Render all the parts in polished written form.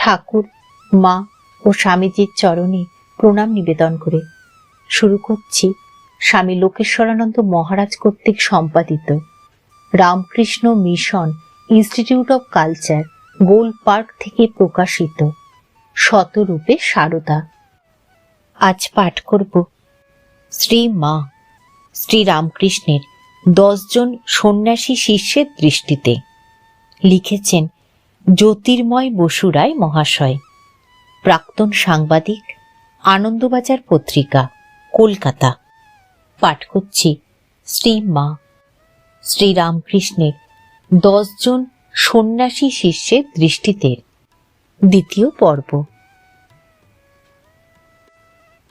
ঠাকুর, মা ও স্বামীজির চরণে প্রণাম নিবেদন করে শুরু করছি স্বামী লোকেশ্বরানন্দ মহারাজ কর্তৃক সম্পাদিত Ramakrishna mission institute of culture, goal park থেকে প্রকাশিত শতরূপে সারদা। আজ পাঠ করব শ্রী মা শ্রী রামকৃষ্ণের 10 জন সন্ন্যাসী শিষ্যের দৃষ্টিতে। লিখেছেন জ্যোতির্ময় বসু রায় মহাশয়, প্রাক্তন সাংবাদিক, আনন্দবাজার পত্রিকা, কলকাতা। পাঠ করছি শ্রী মা শ্রী রামকৃষ্ণের 10 জন সন্ন্যাসী শিষ্যের দৃষ্টিতে, দ্বিতীয় পর্ব।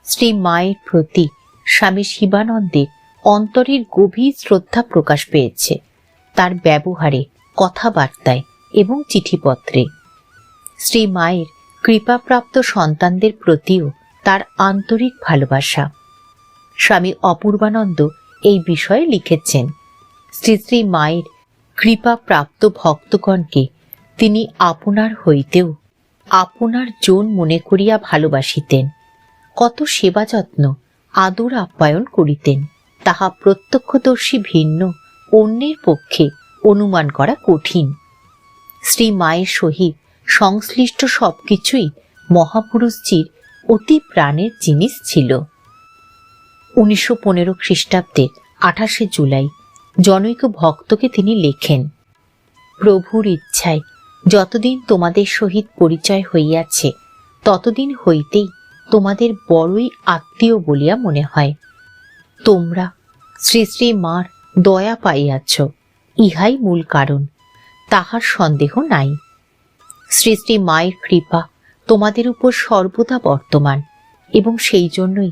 শ্রী মায়ের প্রতি স্বামী শিবানন্দের অন্তরের গভীর শ্রদ্ধা প্রকাশ পেয়েছে তার ব্যবহারে, কথাবার্তায় এবং চিঠিপত্রে। শ্রী মায়ের কৃপাপ্রাপ্ত সন্তানদের প্রতিও তার আন্তরিক ভালোবাসা। স্বামী অপূর্বানন্দ এই বিষয়ে লিখেছেন, শ্রী শ্রী মায়ের কৃপাপ্রাপ্ত ভক্তগণকে তিনি আপনার হইতেও আপনার জন মনে করিয়া ভালোবাসিতেন। কত সেবা যত্ন, আদর আপ্যায়ন করিতেন, তাহা প্রত্যক্ষদর্শী ভিন্ন অন্যের পক্ষে অনুমান করা কঠিন। শ্রী মায়ের সহিত সংশ্লিষ্ট সবকিছুই মহাপুরুষজির অতি প্রাণের জিনিস ছিল। 1915 খ্রিস্টাব্দের 28 জুলাই জনৈক ভক্তকে তিনি লেখেন, প্রভুর ইচ্ছায় যতদিন তোমাদের সহিত পরিচয় হইয়াছে ততদিন হইতেই তোমাদের বড়ই আত্মীয় বলিয়া মনে হয়। তোমরা শ্রী শ্রী মার দয়া পাইয়াছ, ইহাই মূল কারণ, তাহার সন্দেহ নাই। শ্রী শ্রী মায়ের কৃপা তোমাদের উপর সর্বদা বর্তমান এবং সেই জন্যই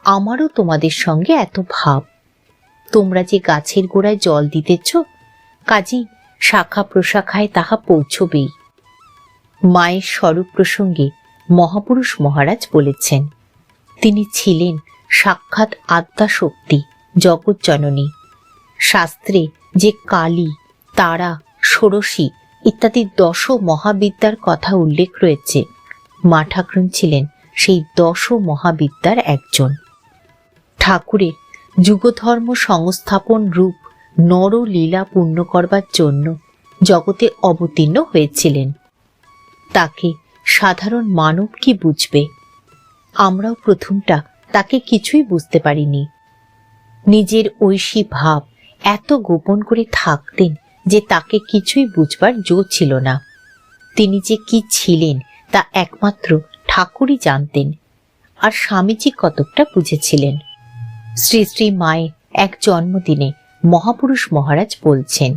আমারও তোমাদের সঙ্গে এত ভাব। তোমরা যে গাছের গোড়ায় জল দিতেছ, কাজেই শাখা প্রশাখায় তাহা পৌঁছবেই। মায়ের স্বরূপ প্রসঙ্গে মহাপুরুষ মহারাজ বলেছেন, তিনি ছিলেন সাক্ষাৎ আদ্যা শক্তি, জগৎজননী। শাস্ত্রে যে কালী, তারা, ষোড়শী ইত্যাদি 10 মহাবিদ্যার কথা উল্লেখ রয়েছে, মা ঠাকুরুন ছিলেন সেই 10 মহাবিদ্যার একজন। ঠাকুরের যুগধর্ম সংস্থাপন রূপ নরলীলা পূর্ণ করবার জন্য জগতে অবতীর্ণ হয়েছিলেন। তাকে সাধারণ মানব কি বুঝবে? আমরাও প্রথমটা তাকে কিছুই বুঝতে পারিনি। নিজের ঐশী ভাব এত গোপন করে থাকতেন যে তাকে কিছুই বুঝবার জো ছিল না। তিনি যে কি ছিলেন তা একমাত্র ঠাকুরই জানতেন, আর স্বামীজি কতকটা বুঝেছিলেন। শ্রী শ্রী মায়ের এক জন্মদিনে মহাপুরুষ মহারাজ বলছেন,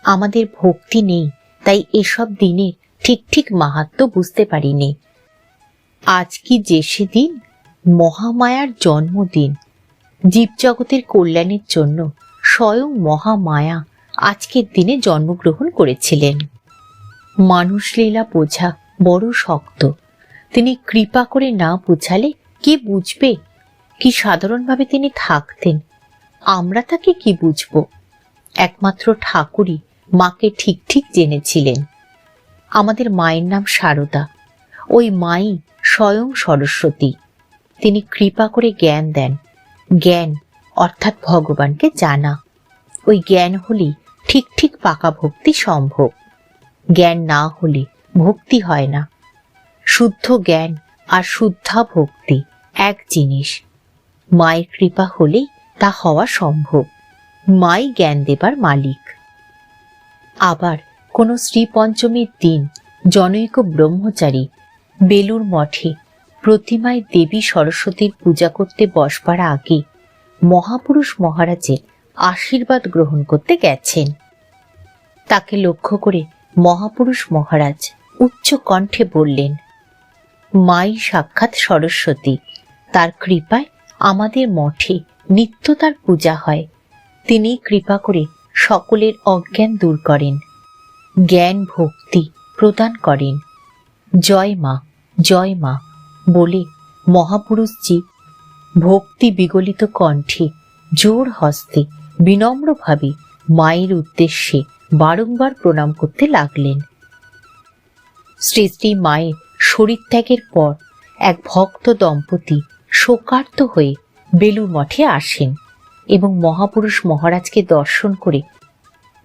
আমাদের ভক্তি নেই, তাই এসব দিনের ঠিক ঠিক মাহাত্ম্য বুঝতে পারিনি। আজ কি যে সেদিন মহামায়ার জন্মদিন। জীবজগতের কল্যাণের জন্য স্বয়ং মহামায়া আজকের দিনে জন্মগ্রহণ করেছিলেন। মানুষ লীলা বোঝা বড় শক্ত। তিনি কৃপা করে না বুঝালে কে বুঝবে? কি সাধারণভাবে তিনি থাকতেন, আমরা তাকে কি বুঝব? একমাত্র ঠাকুরই মাকে ঠিক ঠিক জেনেছিলেন। আমাদের মায়ের নাম সারদা, ওই মাই স্বয়ং সরস্বতী। তিনি কৃপা করে জ্ঞান দেন। জ্ঞান অর্থাৎ ভগবানকে জানা। ওই জ্ঞান হলেই ঠিক ঠিক পাকা ভক্তি সম্ভব। জ্ঞান না হলে ভক্তি হয় না। শুদ্ধ জ্ঞান আর শুদ্ধা ভক্তি এক জিনিস। মায়ের কৃপা হলেই তা হওয়া সম্ভব। মাই জ্ঞান দেবার মালিক। আবার কোন শ্রী পঞ্চমীর দিন জনৈক ব্রহ্মচারী বেলুর মঠে প্রতিমায় দেবী সরস্বতীর পূজা করতে বসবার আগে মহাপুরুষ মহারাজের আশীর্বাদ গ্রহণ করতে গেছেন। তাকে লক্ষ্য করে মহাপুরুষ মহারাজ উচ্চ কণ্ঠে বললেন, মাই সাক্ষাৎ সরস্বতী, তার কৃপায় আমাদের মঠে নিত্য তার পূজা হয়। তিনি কৃপা করে সকলের অজ্ঞান দূর করেন, জ্ঞান ভক্তি প্রদান করেন। জয় মা, জয় মা বলে মহাপুরুষজি ভক্তি বিগলিত কণ্ঠে জোর হস্তে বিনম্রভাবে মায়ের উদ্দেশ্যে বারংবার প্রণাম করতে লাগলেন। শ্রী শ্রী মায়ের শরীর ত্যাগের পর এক ভক্ত দম্পতি শোকার্ত হয়ে বেলুড় মঠে আসেন এবং মহাপুরুষ মহারাজকে দর্শন করে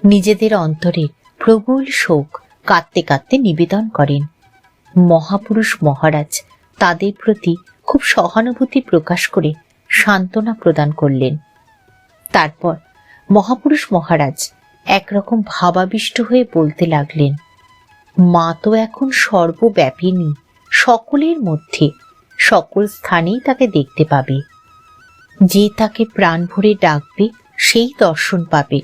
নিজেদের অন্তরের প্রবল শোক কাঁদতে কাঁদতে নিবেদন করেন। মহাপুরুষ মহারাজ তাদের প্রতি খুব সহানুভূতি প্রকাশ করে সান্ত্বনা প্রদান করলেন। তারপর মহাপুরুষ মহারাজ একরকম ভাবাবিষ্ট হয়ে বলতে লাগলেন, মা তো এখন সর্বব্যাপিনী, সকলের মধ্যে, সকল স্থানেই তাকে দেখতে পাবে। যে তাকে প্রাণ ভরে ডাকবে সেই দর্শন পাবে।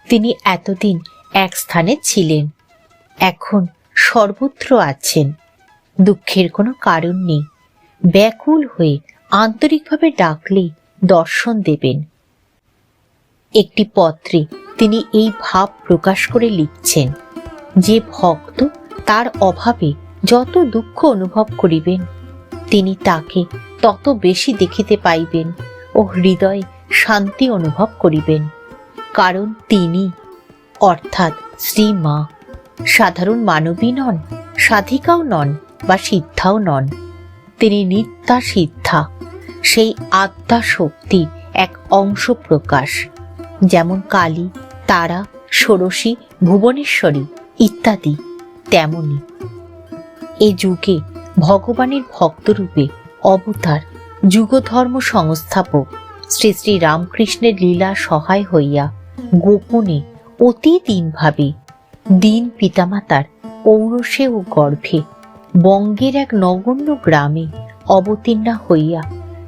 তিনি এতদিন এক স্থানে ছিলেন, এখন সর্বত্র আছেন। দুঃখের কোনো কারণ নেই। ব্যাকুল হয়ে আন্তরিকভাবে ডাকলেই দর্শন দেবেন। একটি পত্রে তিনি এই ভাব প্রকাশ করে লিখছেন, যে ভক্ত তার অভাবে যত দুঃখ অনুভব করিবেন, তিনি তাকে তত বেশি দেখিতে পাইবেন ও হৃদয়ে শান্তি অনুভব করিবেন। কারণ তিনি অর্থাৎ শ্রীমা সাধারণ মানবী নন, সাধিকাও নন বা সিদ্ধাও নন। তিনি নিত্যা সিদ্ধা, সেই আত্মা শক্তির এক অংশ প্রকাশ। যেমন কালী, তারা, ষোড়শী, ভুবনেশ্বরী ইত্যাদি, তেমনি এ যুগে ভগবানের ভক্তরূপে অবতার যুগধর্ম সংস্থাপক শ্রী শ্রী রামকৃষ্ণের লীলা সহায় হইয়া গোপনে অতি দীনভাবে দীন পিতামাতার ঔরসে ও গর্ভে বঙ্গের এক নগণ্য গ্রামে অবতীর্ণা হইয়া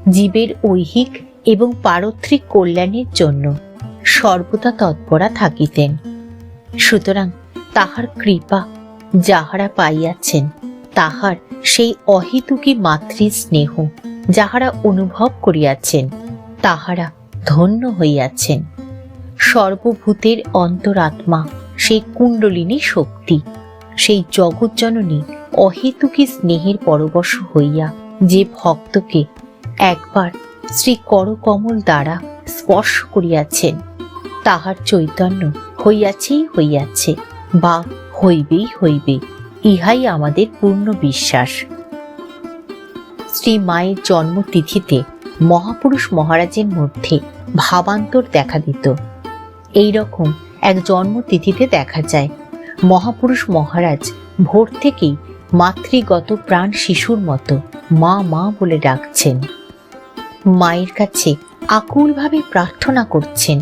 জীবের ঐহিক এবং পারত্রিক কল্যাণের জন্য সর্বদা তৎপরা থাকিতেন। সুতরাং তাহার কৃপা যাহারা পাইয়াছেন, তাহার সেই অহেতুকী মাতৃ স্নেহ যাহারা অনুভব করিয়াছেন, তাহারা ধন্য হইয়াছেন। সর্বভূতের অন্তরাত্মা সেই কুণ্ডলিনী শক্তি, সেই জগৎজননী অহেতুকী স্নেহের পরবশ হইয়া যে ভক্তকে একবার শ্রী করকমল দ্বারা স্পর্শ করিয়াছেন, তাহার চৈতন্য হইয়াছেই হইয়াছে বা হইবেই হইবে, ইহাই আমাদের পূর্ণ বিশ্বাস। শ্রী মায়ের জন্মতিথিতে মহাপুরুষ মহারাজের মধ্যে ভাবান্তর দেখা দিত। এই রকম এক জন্মতিথিতে দেখা যায় মহাপুরুষ মহারাজ ভোর থেকেই মাতৃগত প্রাণ শিশুর মতো মা মা বলে ডাকছেন, মায়ের কাছে আকুলভাবে প্রার্থনা করছেন,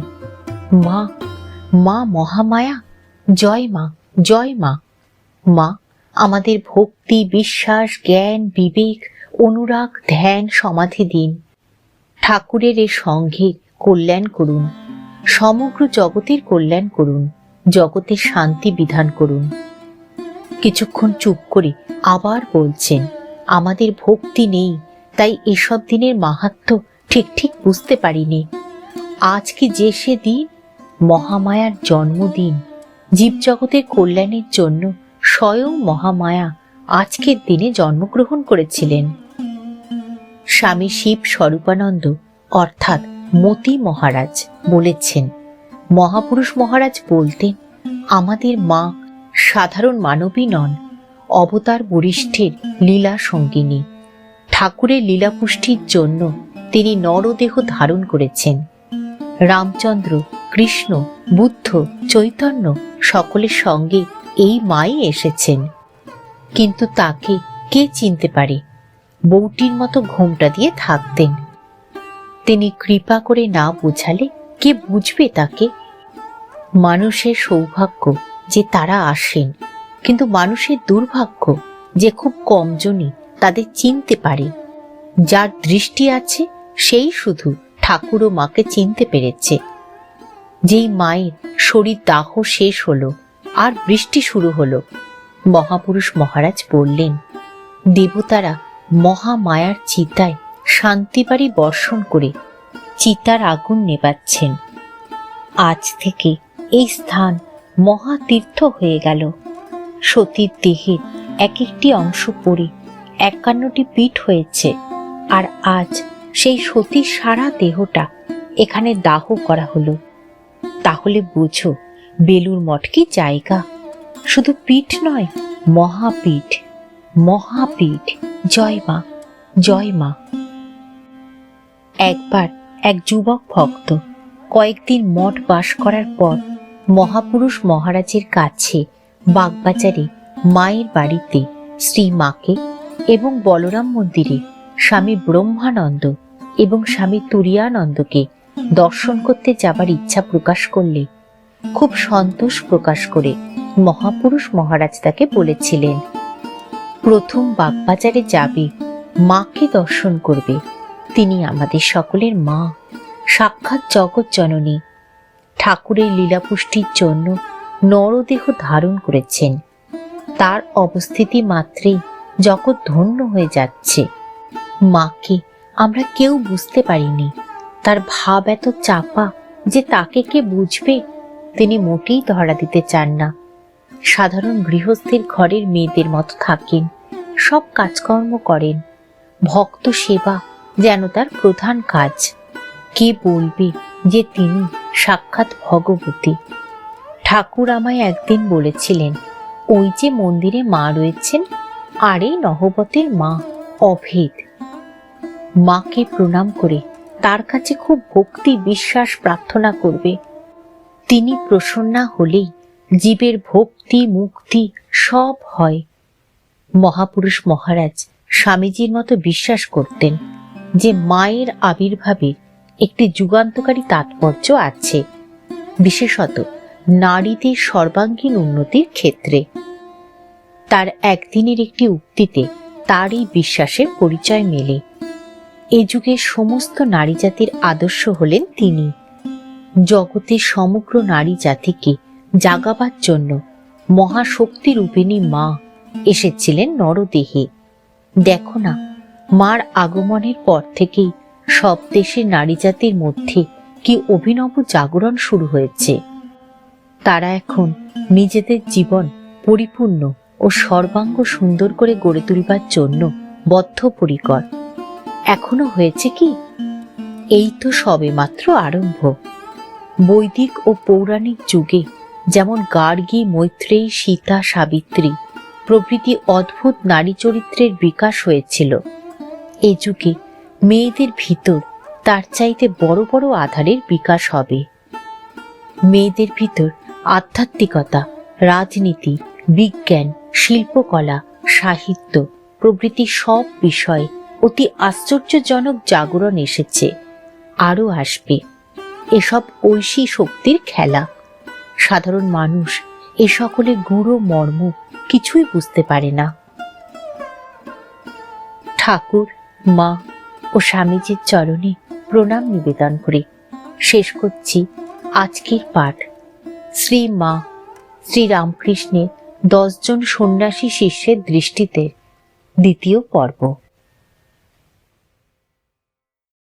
মা, মা মহামায়া, জয় মা, জয় মা। মা, আমাদের ভক্তি, বিশ্বাস, জ্ঞান, বিবেক, অনুরাগ, ধ্যান, সমাধি দিন। ঠাকুরের এ সঙ্ঘে কল্যাণ করুন, সমগ্র জগতের কল্যাণ করুন, জগতের শান্তি বিধান করুন। কিছুক্ষণ চুপ করে আবার বলছেন, আমাদের ভক্তি নেই, তাই এসব দিনের মাহাত্ম্য ঠিক ঠিক বুঝতে পারিনি। আজ কি যে সে দিন, মহামায়ার জন্মদিন। জীবজগতের কল্যাণের জন্য স্বয়ং মহামায়া আজকের দিনে জন্মগ্রহণ করেছিলেন। স্বামী শিব স্বরূপানন্দ অর্থাৎ মতি মহারাজ বলেছেন, মহাপুরুষ মহারাজ বলতেন, আমাদের মা সাধারণ মানবী নন, অবতার বরিষ্ঠের লীলা সঙ্গিনী। ঠাকুরের লীলাপুষ্টির জন্য তিনি নরদেহ ধারণ করেছেন। রামচন্দ্র, কৃষ্ণ, বুদ্ধ, চৈতন্য সকলের সঙ্গে এই মাই এসেছেন। কিন্তু তাকে কে চিনতে পারে? বউটির মতো ঘোমটা দিয়ে থাকতেন। তিনি কৃপা করে না বুঝালে কে বুঝবে তাকে? মানুষের সৌভাগ্য যে তারা আসেন, কিন্তু মানুষের দুর্ভাগ্য যে খুব কমজনই তাদের চিনতে পারে। যার দৃষ্টি আছে সেই শুধু ঠাকুর ও মাকে চিনতে পেরেছে। যেই মায়ের শরীর দাহ শেষ হলো আর বৃষ্টি শুরু হলো, মহাপুরুষ মহারাজ বললেন, দেবতারা মহামায়ার চিতায় শান্তিবাড়ি বর্ষণ করে চিতার আগুন নেবাচ্ছেন। আজ থেকে এই স্থান মহাতীর্থ হয়ে গেল। সতীর দেহের এক একটি অংশ পড়ে 51টি পীঠ হয়েছে, আর আজ সেই সতীর সারা দেহটা এখানে দাহ করা হলো। তাহলে বুঝো বেলুড় মঠ কি জায়গা! শুধু পীঠ নয়, মহাপীঠ, মহাপীঠ, জয় মা, জয় মা। একবার এক যুবক ভক্ত কয়েকদিন মঠ বাস করার পর মহাপুরুষ মহারাজের কাছে বাগবাজারে মায়ের বাড়িতে শ্রী মাকে এবং বলরাম মন্দিরে স্বামী ব্রহ্মানন্দ এবং স্বামী তুরীয়ানন্দকে দর্শন করতে যাবার ইচ্ছা প্রকাশ করলে খুব সন্তোষ প্রকাশ করে মহাপুরুষ মহারাজ তাকে বলেছিলেন, প্রথম বাগবাজারে যাবে, মাকে দর্শন করবে। তিনি আমাদের সকলের মা, সাক্ষাৎ জগৎ জননী। ঠাকুরের লীলাপুষ্টির জন্য নরদেহ ধারণ করেছেন। তার অবস্থিতি মাত্রেই জগৎ ধন্য হয়ে যাচ্ছে। মাকে আমরা কেউ বুঝতে পারিনি। তার ভাব এত চাপা যে তাকে কে বুঝবে, তিনি মোটেই ধরা দিতে চান না। সাধারণ গৃহস্থের ঘরের মেয়েদের মতো থাকেন, সব কাজকর্ম করেন। ভক্ত সেবা যেন তার প্রধান কাজ। কে বলবে যে তিনি সাক্ষাৎ ভগবতী? ঠাকুর আমায় একদিন বলেছিলেন, ওই যে মন্দিরে মা রয়েছেন, আরে নহবতের মা, অভেদ। মাকে প্রণাম করে তার কাছে খুব ভক্তি বিশ্বাস প্রার্থনা করবে। তিনি প্রসন্না হলেই জীবের ভক্তি মুক্তি সব হয়। মহাপুরুষ মহারাজ স্বামীজির মতো বিশ্বাস করতেন যে মায়ের আবির্ভাবে একটি যুগান্তকারী তাৎপর্য আছে, বিশেষত নারীদের সর্বাঙ্গীন উন্নতির ক্ষেত্রে। তার একদিনের একটি উক্তিতে তার এই বিশ্বাসের পরিচয় মেলে। এ যুগের সমস্ত নারী জাতির আদর্শ হলেন তিনি। জগতের সমগ্র নারী জাতিকে জাগাবার জন্য মহাশক্তি রূপিণী মা এসেছিলেন নরদেহে। দেখো না, মার আগমনের পর থেকেই সব দেশের নারী জাতির মধ্যে কি অভিনব জাগরণ শুরু হয়েছে। তারা এখন নিজেদের জীবন পরিপূর্ণ ও সর্বাঙ্গ সুন্দর করে গড়ে তুলবার জন্য বদ্ধপরিকর। এখনো হয়েছে কি? এই তো সবে মাত্র আরম্ভ। বৈদিক ও পৌরাণিক যুগে যেমন গার্গী, মৈত্রেয়ী, সীতা, সাবিত্রী প্রভৃতি অদ্ভুত নারী চরিত্রের বিকাশ হয়েছিল, এ যুগে মেয়েদের ভিতর তার চাইতে বড় বড় আধারের বিকাশ হবে। মেয়েদের ভিতর আধ্যাত্মিকতা, রাজনীতি, বিজ্ঞান, শিল্পকলা, সাহিত্য প্রভৃতি সব বিষয়ে অতি আশ্চর্যজনক জাগরণ এসেছে, আরও আসবে। এসব ঐশী শক্তির খেলা। সাধারণ মানুষ এ সকলের গূঢ় মর্ম কিছুই বুঝতে পারে না। ঠাকুর, মা ও স্বামীজির চরণে প্রণাম নিবেদন করে শেষ করছি আজকের পাঠ। শ্রী মা শ্রীরামকৃষ্ণের 10 জন সন্ন্যাসী শিষ্যের দৃষ্টিতে দ্বিতীয় পর্ব।